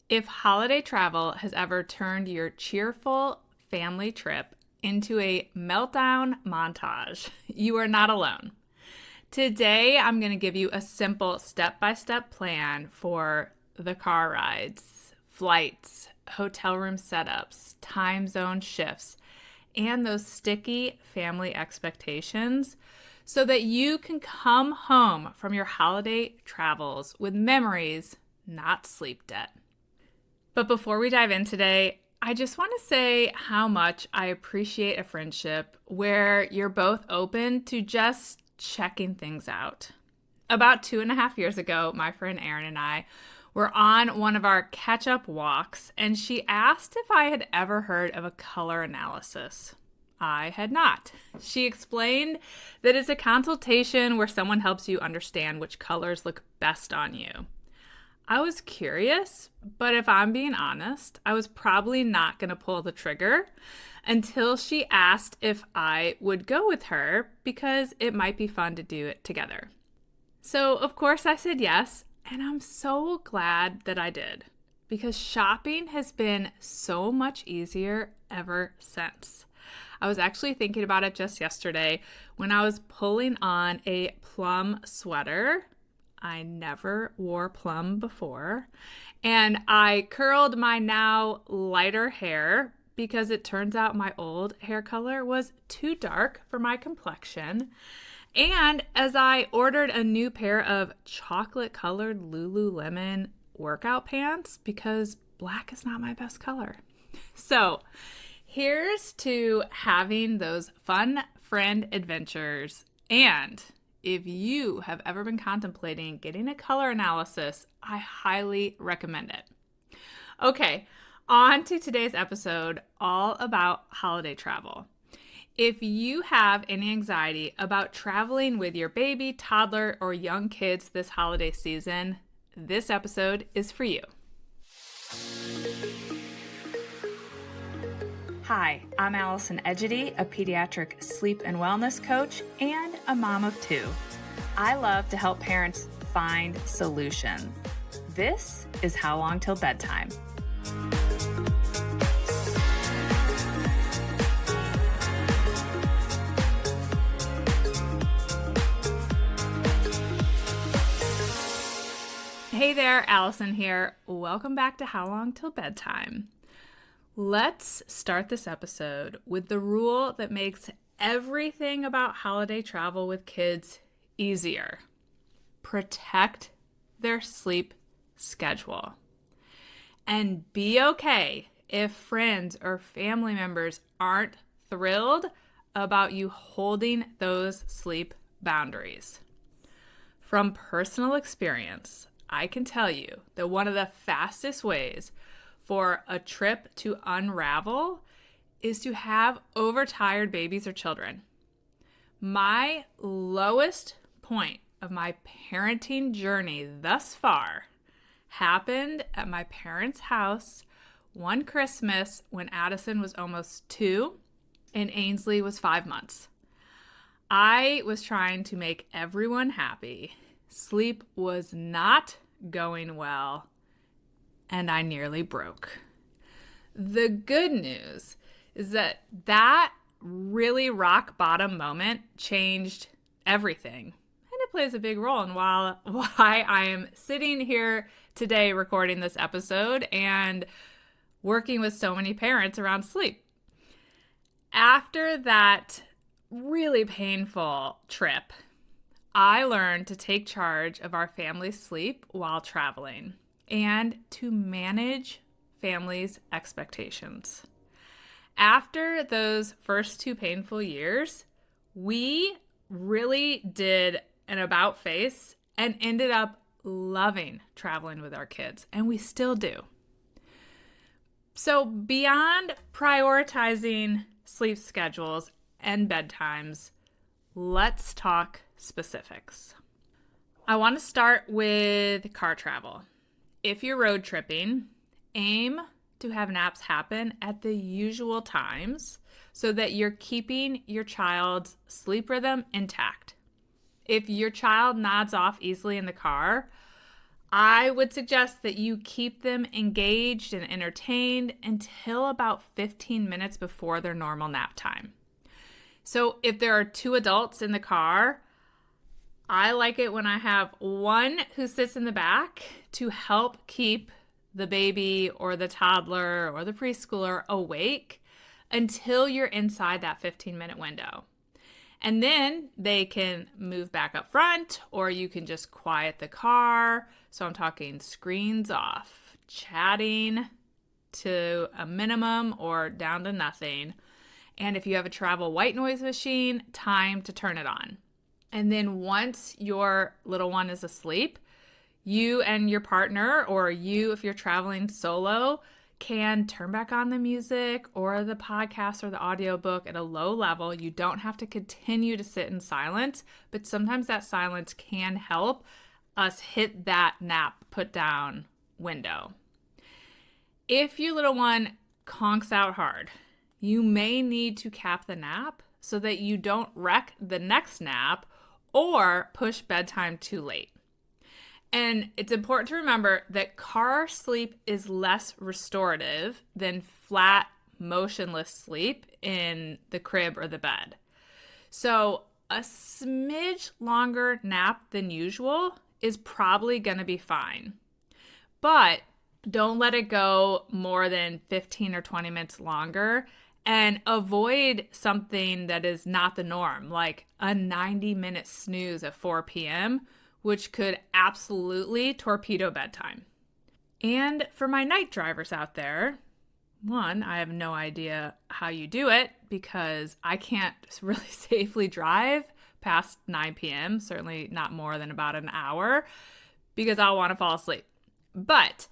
If holiday travel has ever turned your cheerful family trip into a meltdown montage, you are not alone. Today, I'm going to give you a simple step-by-step plan for the car rides, flights, hotel room setups, time zone shifts, and those sticky family expectations so that you can come home from your holiday travels with memories, not sleep debt. But before we dive in today, I just want to say how much I appreciate a friendship where you're both open to just checking things out. About 2.5 years ago, my friend Erin and I were on one of our catch-up walks, and she asked if I had ever heard of a color analysis. I had not. She explained that it's a consultation where someone helps you understand which colors look best on you. I was curious, but if I'm being honest, I was probably not going to pull the trigger until she asked if I would go with her because it might be fun to do it together. So, of course, I said yes, and I'm so glad that I did because shopping has been so much easier ever since. I was actually thinking about it just yesterday when I was pulling on a plum sweater. I never wore plum before, and I curled my now lighter hair because it turns out my old hair color was too dark for my complexion. And as I ordered a new pair of chocolate-colored Lululemon workout pants because black is not my best color. So here's to having those fun friend adventures. And if you have ever been contemplating getting a color analysis, I highly recommend it. Okay, on to today's episode, all about holiday travel. If you have any anxiety about traveling with your baby, toddler, or young kids this holiday season, this episode is for you. Hi, I'm Allison Egidi, a pediatric sleep and wellness coach and a mom of two. I love to help parents find solutions. This is How Long Till Bedtime. Hey there, Allison here. Welcome back to How Long Till Bedtime. Let's start this episode with the rule that makes everything about holiday travel with kids easier. Protect their sleep schedule. And be okay if friends or family members aren't thrilled about you holding those sleep boundaries. From personal experience, I can tell you that one of the fastest ways for a trip to unravel is to have overtired babies or children. My lowest point of my parenting journey thus far happened at my parents' house one Christmas when Addison was almost 2 and Ainsley was 5 months. I was trying to make everyone happy. Sleep was not going well, and I nearly broke. The good news is that really rock bottom moment changed everything. And it plays a big role in why I am sitting here today recording this episode and working with so many parents around sleep. After that really painful trip, I learned to take charge of our family's sleep while traveling and to manage families' expectations. After those first 2 painful years, we really did an about face and ended up loving traveling with our kids, and we still do. So beyond prioritizing sleep schedules and bedtimes, let's talk specifics. I want to start with car travel. If you're road tripping, aim to have naps happen at the usual times so that you're keeping your child's sleep rhythm intact. If your child nods off easily in the car, I would suggest that you keep them engaged and entertained until about 15 minutes before their normal nap time. So if there are 2 adults in the car, I like it when I have one who sits in the back to help keep the baby or the toddler or the preschooler awake until you're inside that 15-minute window. And then they can move back up front, or you can just quiet the car. So I'm talking screens off, chatting to a minimum or down to nothing. And if you have a travel white noise machine, time to turn it on. And then once your little one is asleep, you and your partner, or you if you're traveling solo, can turn back on the music or the podcast or the audiobook at a low level. You don't have to continue to sit in silence, but sometimes that silence can help us hit that nap put down window. If your little one conks out hard, you may need to cap the nap so that you don't wreck the next nap or push bedtime too late. And it's important to remember that car sleep is less restorative than flat, motionless sleep in the crib or the bed. So a smidge longer nap than usual is probably going to be fine. But don't let it go more than 15 or 20 minutes longer, and avoid something that is not the norm, like a 90-minute snooze at 4 p.m., which could absolutely torpedo bedtime. And for my night drivers out there, one, I have no idea how you do it because I can't really safely drive past 9 p.m., certainly not more than about an hour, because I'll want to fall asleep. But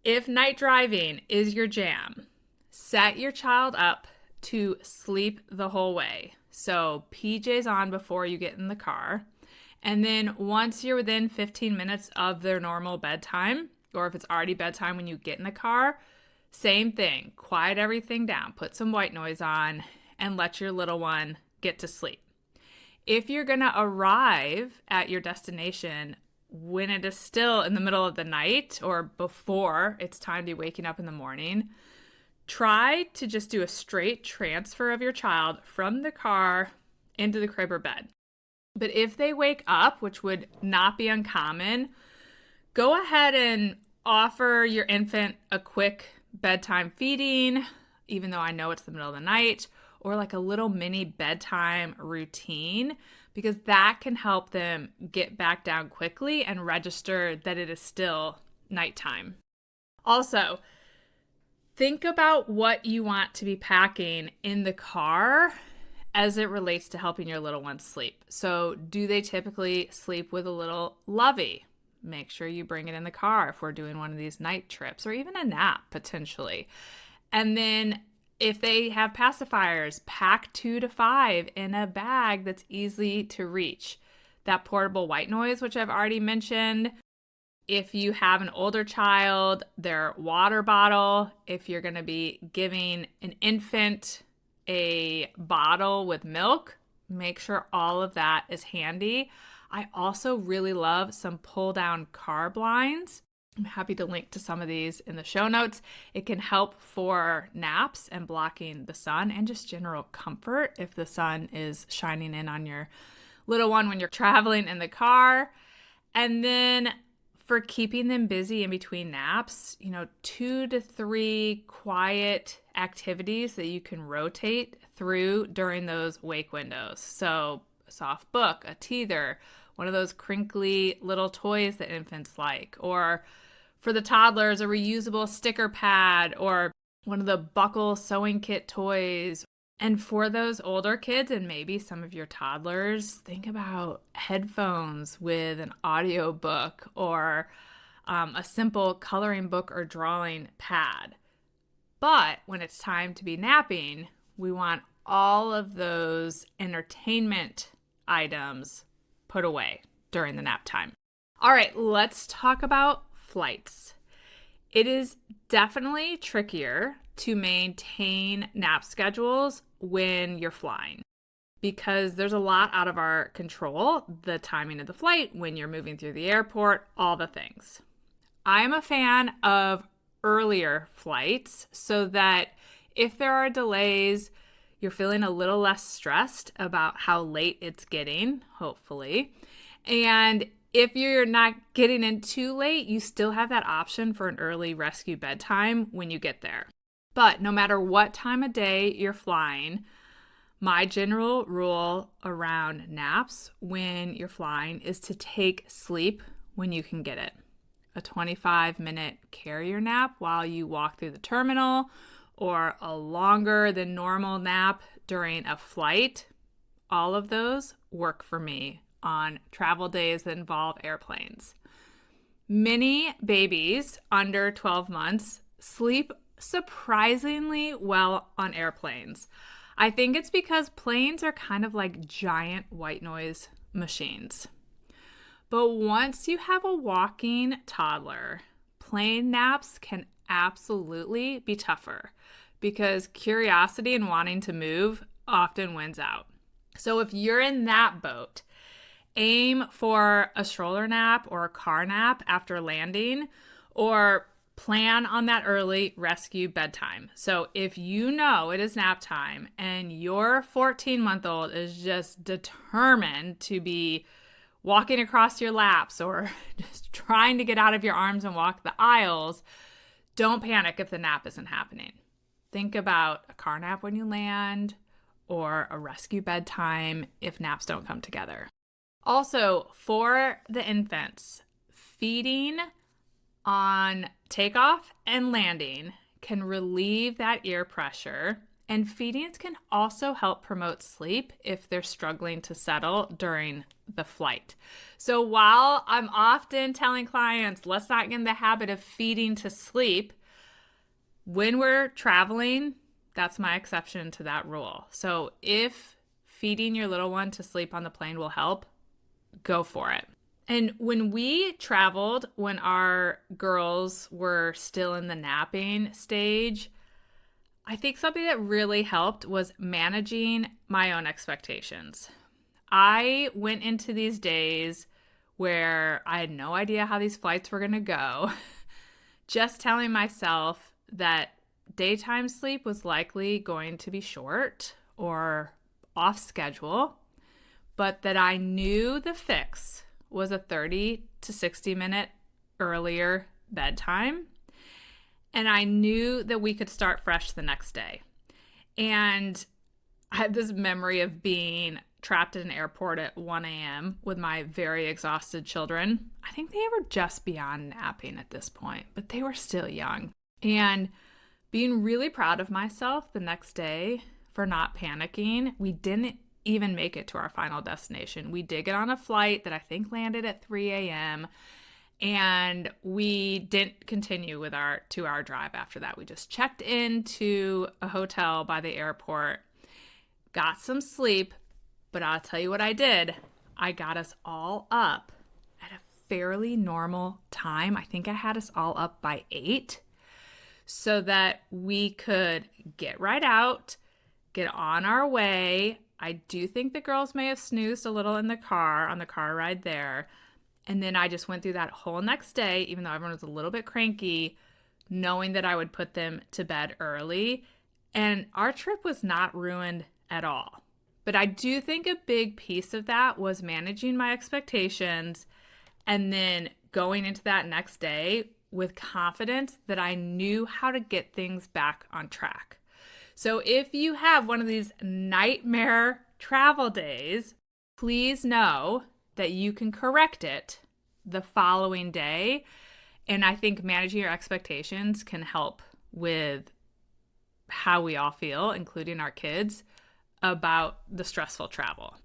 if night driving is your jam, set your child up to sleep the whole way. So PJs on before you get in the car. And then once you're within 15 minutes of their normal bedtime, or if it's already bedtime when you get in the car, same thing. Quiet everything down, put some white noise on, and let your little one get to sleep. If you're going to arrive at your destination when it is still in the middle of the night or before it's time to be waking up in the morning, try to just do a straight transfer of your child from the car into the crib or bed. But if they wake up, which would not be uncommon, go ahead and offer your infant a quick bedtime feeding, even though I know it's the middle of the night, or like a little mini bedtime routine, because that can help them get back down quickly and register that it is still nighttime. Also, think about what you want to be packing in the car as it relates to helping your little ones sleep. So do they typically sleep with a little lovey? Make sure you bring it in the car if we're doing one of these night trips, or even a nap potentially. And then if they have pacifiers, pack 2 to 5 in a bag that's easy to reach. That portable white noise, which I've already mentioned. If you have an older child, their water bottle. If you're going to be giving an infant a bottle with milk, make sure all of that is handy. I also really love some pull-down car blinds. I'm happy to link to some of these in the show notes. It can help for naps and blocking the sun and just general comfort if the sun is shining in on your little one when you're traveling in the car. And then for keeping them busy in between naps, 2 to 3 quiet activities that you can rotate through during those wake windows. So a soft book, a teether, one of those crinkly little toys that infants like, or for the toddlers, a reusable sticker pad, or one of the buckle sewing kit toys. And for those older kids and maybe some of your toddlers, think about headphones with an audio book, or a simple coloring book or drawing pad. But when it's time to be napping, we want all of those entertainment items put away during the nap time. All right, let's talk about flights. It is definitely trickier to maintain nap schedules when you're flying. because there's a lot out of our control, the timing of the flight, when you're moving through the airport, all the things. I'm a fan of earlier flights so that if there are delays, you're feeling a little less stressed about how late it's getting, hopefully. And if you're not getting in too late, you still have that option for an early rescue bedtime when you get there. But no matter what time of day you're flying, my general rule around naps when you're flying is to take sleep when you can get it. A 25-minute carrier nap while you walk through the terminal, or a longer than normal nap during a flight. All of those work for me on travel days that involve airplanes. Many babies under 12 months sleep surprisingly well on airplanes. I think it's because planes are kind of like giant white noise machines. But once you have a walking toddler, plane naps can absolutely be tougher because curiosity and wanting to move often wins out. So if you're in that boat, aim for a stroller nap or a car nap after landing, or plan on that early rescue bedtime. So if you know it is nap time and your 14-month-old is just determined to be walking across your laps or just trying to get out of your arms and walk the aisles, don't panic if the nap isn't happening. Think about a car nap when you land or a rescue bedtime if naps don't come together. Also, for the infants, feeding on takeoff and landing can relieve that ear pressure, and feedings can also help promote sleep if they're struggling to settle during the flight. So while I'm often telling clients, let's not get in the habit of feeding to sleep, when we're traveling, that's my exception to that rule. So if feeding your little one to sleep on the plane will help, go for it. And when we traveled, when our girls were still in the napping stage, I think something that really helped was managing my own expectations. I went into these days where I had no idea how these flights were going to go, just telling myself that daytime sleep was likely going to be short or off schedule, but that I knew the fix was a 30 to 60 minute earlier bedtime. And I knew that we could start fresh the next day. And I had this memory of being trapped at an airport at 1 a.m. with my very exhausted children. I think they were just beyond napping at this point, but they were still young. And being really proud of myself the next day for not panicking. We didn't even make it to our final destination. We did get on a flight that I think landed at 3 a.m. and we didn't continue with our 2-hour drive after that. We just checked into a hotel by the airport, got some sleep, but I'll tell you what I did. I got us all up at a fairly normal time. I think I had us all up by 8 so that we could get right out, get on our way. I do think the girls may have snoozed a little in the car on the car ride there. And then I just went through that whole next day, even though everyone was a little bit cranky, knowing that I would put them to bed early. And our trip was not ruined at all. But I do think a big piece of that was managing my expectations and then going into that next day with confidence that I knew how to get things back on track. So if you have one of these nightmare travel days, please know that you can correct it the following day. And I think managing your expectations can help with how we all feel, including our kids, about the stressful travel.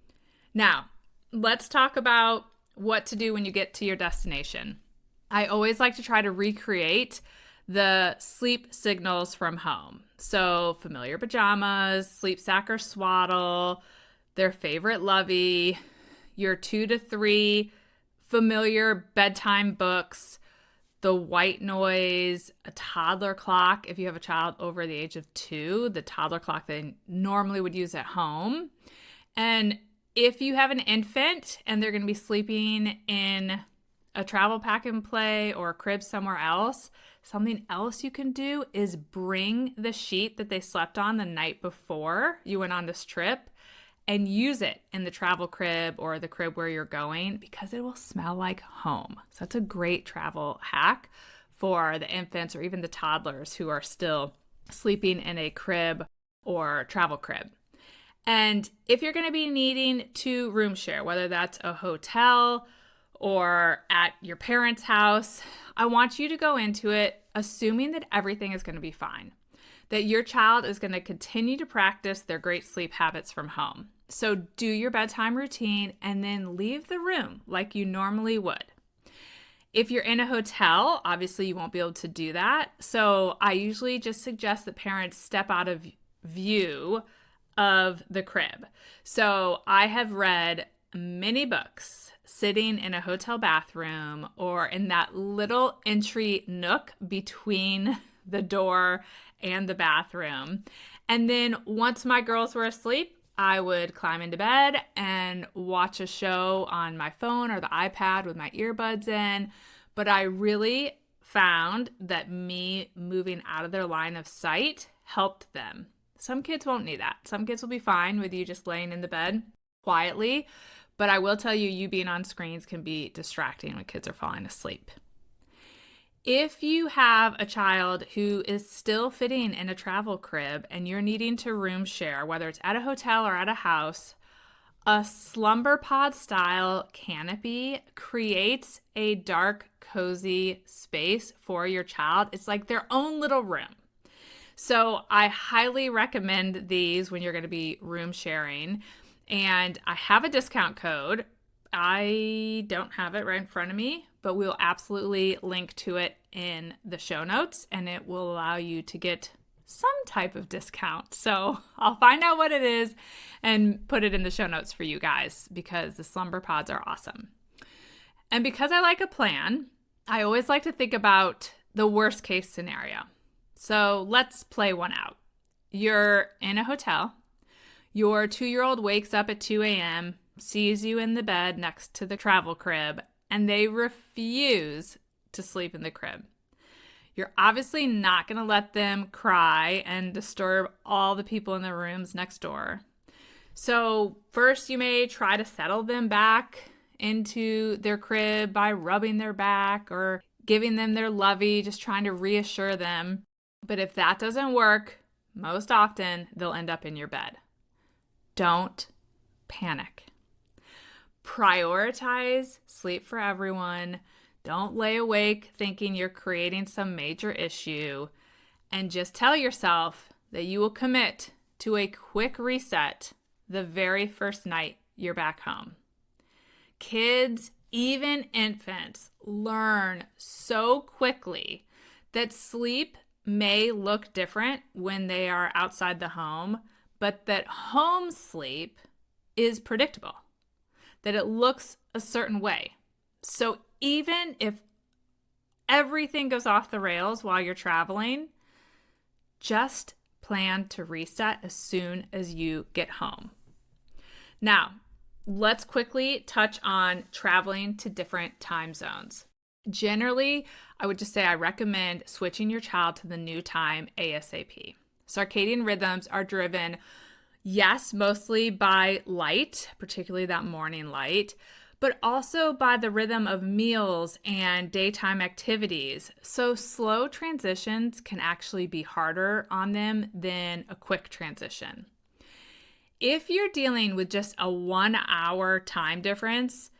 Now, let's talk about what to do when you get to your destination. I always like to try to recreate the sleep signals from home. So familiar pajamas, sleep sack or swaddle, their favorite lovey, your 2 to 3 familiar bedtime books, the white noise, a toddler clock. If you have a child over the age of 2, the toddler clock they normally would use at home, And if you have an infant and they're going to be sleeping in a travel pack and play or a crib somewhere else, something else you can do is bring the sheet that they slept on the night before you went on this trip and use it in the travel crib or the crib where you're going because it will smell like home. So that's a great travel hack for the infants or even the toddlers who are still sleeping in a crib or travel crib. And if you're going to be needing to room share, whether that's a hotel or at your parents' house, I want you to go into it assuming that everything is going to be fine, that your child is going to continue to practice their great sleep habits from home. So do your bedtime routine and then leave the room like you normally would. If you're in a hotel, obviously you won't be able to do that. So I usually just suggest that parents step out of view of the crib. So I have read many books sitting in a hotel bathroom or in that little entry nook between the door and the bathroom. And then once my girls were asleep, I would climb into bed and watch a show on my phone or the iPad with my earbuds in. But I really found that me moving out of their line of sight helped them. Some kids won't need that. Some kids will be fine with you just laying in the bed quietly. But I will tell you, you being on screens can be distracting when kids are falling asleep. If you have a child who is still fitting in a travel crib and you're needing to room share, whether it's at a hotel or at a house, a slumber pod style canopy creates a dark, cozy space for your child. It's like their own little room. So I highly recommend these when you're going to be room sharing. And I have a discount code. I don't have it right in front of me, but we'll absolutely link to it in the show notes, and it will allow you to get some type of discount. So I'll find out what it is and put it in the show notes for you guys because the slumber pods are awesome. And because I like a plan, I always like to think about the worst case scenario. So let's play one out. You're in a hotel. Your 2-year-old wakes up at 2 a.m., sees you in the bed next to the travel crib, and they refuse to sleep in the crib. You're obviously not going to let them cry and disturb all the people in the rooms next door. So first you may try to settle them back into their crib by rubbing their back or giving them their lovey, just trying to reassure them. But if that doesn't work, most often they'll end up in your bed. Don't panic. Prioritize sleep for everyone. Don't lay awake thinking you're creating some major issue. And just tell yourself that you will commit to a quick reset the very first night you're back home. Kids, even infants, learn so quickly that sleep may look different when they are outside the home, but that home sleep is predictable, that it looks a certain way. So even if everything goes off the rails while you're traveling, just plan to reset as soon as you get home. Now, let's quickly touch on traveling to different time zones. Generally, I would just say I recommend switching your child to the new time ASAP. Circadian rhythms are driven, yes, mostly by light, particularly that morning light, but also by the rhythm of meals and daytime activities. So slow transitions can actually be harder on them than a quick transition. If you're dealing with just a 1-hour time difference,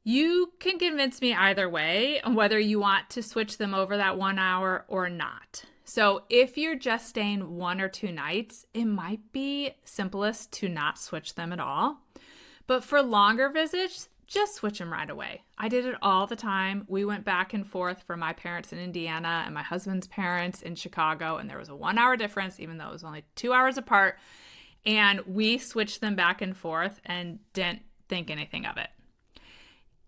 you can convince me either way on whether you want to switch them over that 1 hour or not. So if you're just staying 1 or 2 nights, it might be simplest to not switch them at all. But for longer visits, just switch them right away. I did it all the time. We went back and forth for my parents in Indiana and my husband's parents in Chicago, and there was a 1-hour difference, even though it was only 2 hours apart. And we switched them back and forth and didn't think anything of it.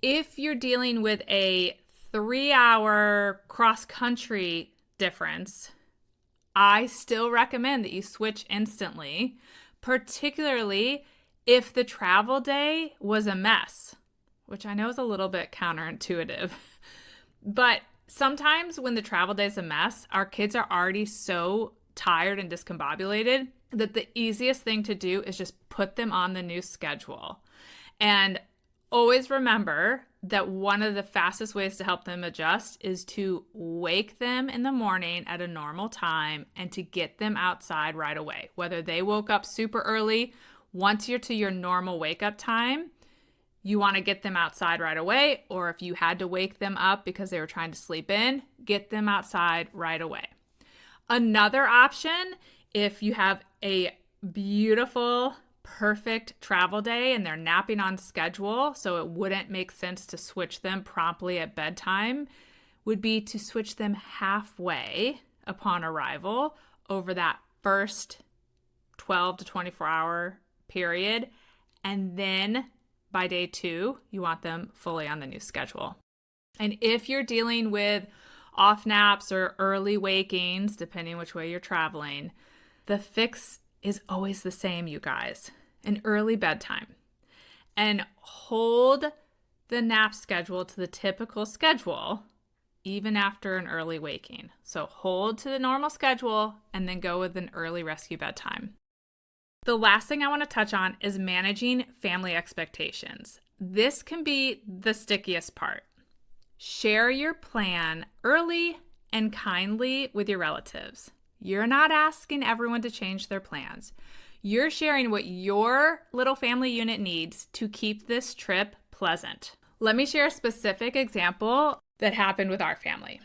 If you're dealing with a 3-hour cross-country difference, I still recommend that you switch instantly, particularly if the travel day was a mess, which I know is a little bit counterintuitive, but sometimes when the travel day is a mess, our kids are already so tired and discombobulated that the easiest thing to do is just put them on the new schedule. And always remember that one of the fastest ways to help them adjust is to wake them in the morning at a normal time and to get them outside right away. Whether they woke up super early, once you're to your normal wake up time, you want to get them outside right away, or if you had to wake them up because they were trying to sleep in, get them outside right away. Another option, if you have a beautiful, perfect travel day and they're napping on schedule, so it wouldn't make sense to switch them promptly at bedtime, would be to switch them halfway upon arrival over that first 12 to 24 hour period, and then by day 2, you want them fully on the new schedule. And if you're dealing with off naps or early wakings, depending which way you're traveling, the fix is always the same, you guys. An early bedtime. And hold the nap schedule to the typical schedule, even after an early waking. So hold to the normal schedule and then go with an early rescue bedtime. The last thing I want to touch on is managing family expectations. This can be the stickiest part. Share your plan early and kindly with your relatives. You're not asking everyone to change their plans. You're sharing what your little family unit needs to keep this trip pleasant. Let me share a specific example that happened with our family.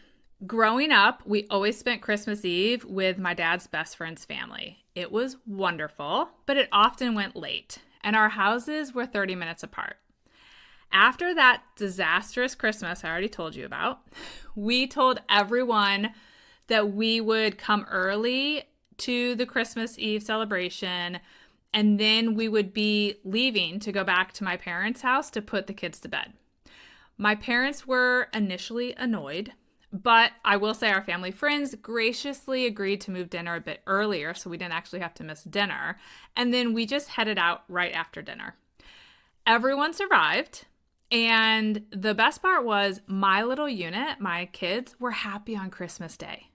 Growing up, we always spent Christmas Eve with my dad's best friend's family. It was wonderful, but it often went late, and our houses were 30 minutes apart. After that disastrous Christmas I already told you about, we told everyone that we would come early to the Christmas Eve celebration, and then we would be leaving to go back to my parents' house to put the kids to bed. My parents were initially annoyed, but I will say our family friends graciously agreed to move dinner a bit earlier so we didn't actually have to miss dinner, and then we just headed out right after dinner. Everyone survived, and the best part was my little unit, my kids, were happy on Christmas Day.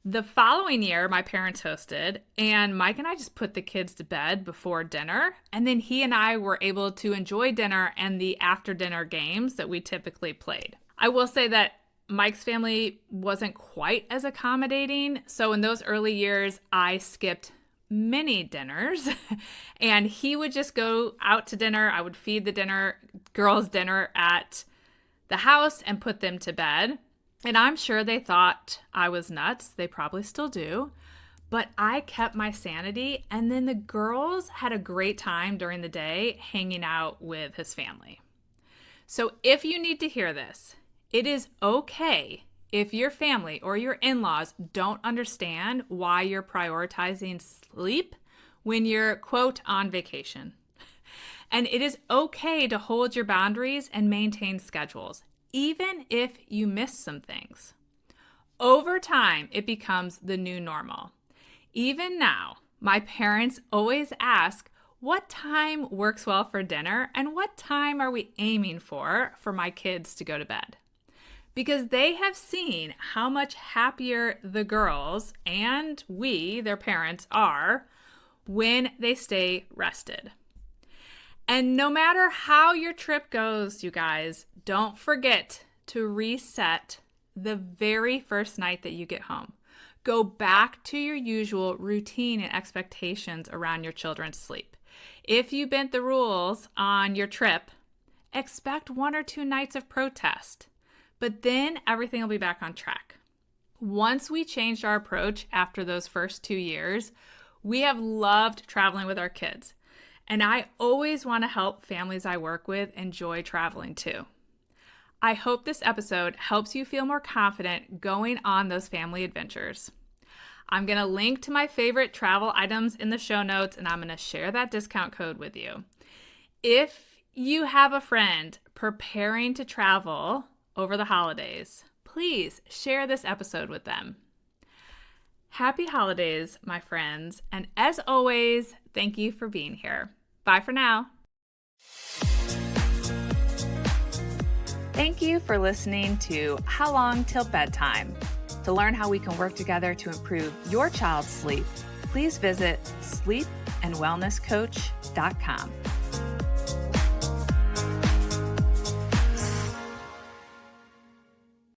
The following year, my parents hosted, and Mike and I just put the kids to bed before dinner, and then he and I were able to enjoy dinner and the after-dinner games that we typically played. I will say that Mike's family wasn't quite as accommodating, so in those early years, I skipped many dinners, and he would just go out to dinner. I would feed the girls dinner at the house and put them to bed. And I'm sure they thought I was nuts. They probably still do. But I kept my sanity, and then the girls had a great time during the day hanging out with his family. So if you need to hear this, it is okay if your family or your in-laws don't understand why you're prioritizing sleep when you're, quote, on vacation. And it is okay to hold your boundaries and maintain schedules, even if you miss some things. Over time, it becomes the new normal. Even now, my parents always ask, what time works well for dinner and what time are we aiming for my kids to go to bed? Because they have seen how much happier the girls and we, their parents, are when they stay rested. And no matter how your trip goes, you guys, don't forget to reset the very first night that you get home. Go back to your usual routine and expectations around your children's sleep. If you bent the rules on your trip, expect 1 or 2 nights of protest, but then everything will be back on track. Once we changed our approach after those first 2 years, we have loved traveling with our kids. And I always want to help families I work with enjoy traveling too. I hope this episode helps you feel more confident going on those family adventures. I'm going to link to my favorite travel items in the show notes, and I'm going to share that discount code with you. If you have a friend preparing to travel over the holidays, please share this episode with them. Happy holidays, my friends, and as always, thank you for being here. Bye for now. Thank you for listening to How Long Till Bedtime. To learn how we can work together to improve your child's sleep, please visit sleepandwellnesscoach.com.